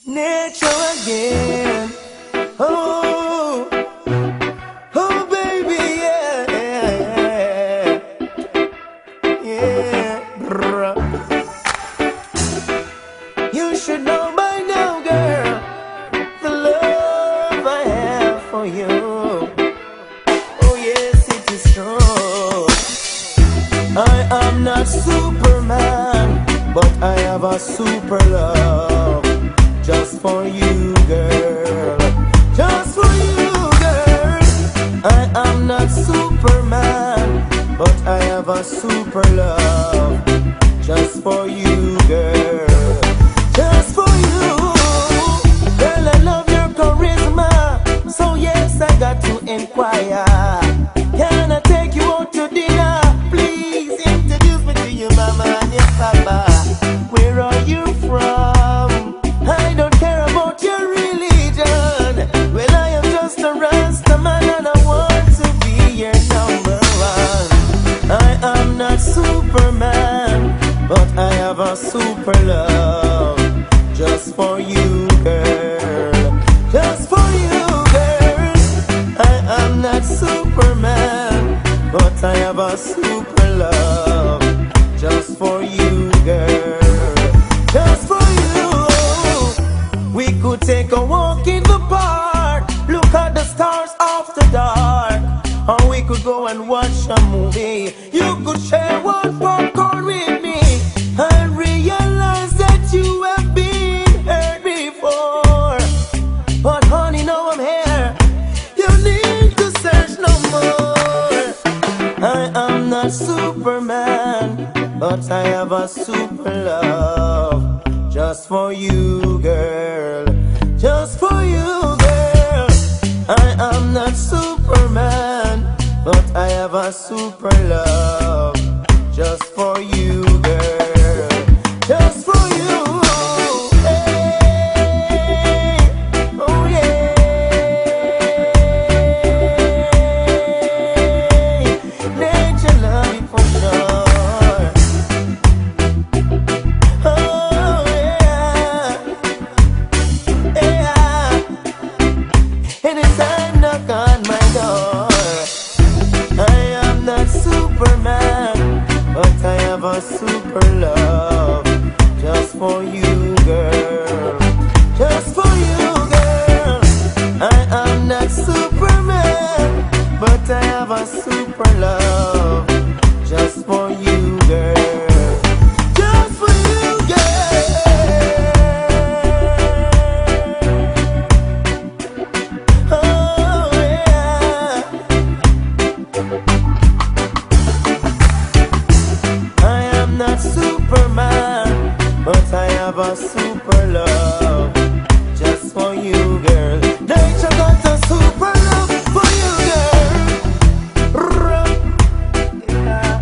nature again. Oh, oh, baby, yeah, yeah, bruh. You should know by now, girl, the love I have for you. Oh, yes, it is true. I am not Superman, but I have a super love just for you, girl. Just for you, girl. I am not Superman, but I have a super love just for you, girl. Just for you. Girl, I love your charisma. So yes, I got to inquire. Can I take you out to dinner? Please introduce me to your mama and your papa. Where are you from? I don't care about your religion. Well, I am just a Rasta man and I want to be your number one. I am not Superman, but I have a super love just for you, girl. Just for you, girl. I am not Superman, but I have a super love just for you, girl. Just for you. We could take a walk in the park, look at the stars after dark, or we could go and watch a movie. You could share one popcorn with me and realize that you have been hurt before. But honey, now I'm here. You need to search no more. I am not Superman, but I have a super love just for you, girl. Just for you, girl. I am not Superman, but I have a super love just for you, girl. Just for you. Hey. Oh yeah. Nature love it for sure. Oh yeah. Yeah. Anytime knock on my door. I am not Superman, but I have a super love just for you, girl. Just for you, girl. I am not Superman, but I have a super love just for you, girl. Just for you, girl. Oh yeah. I am not Superman, but I have a super love just for you, girl. Nature got a super love for you, girl. Yeah.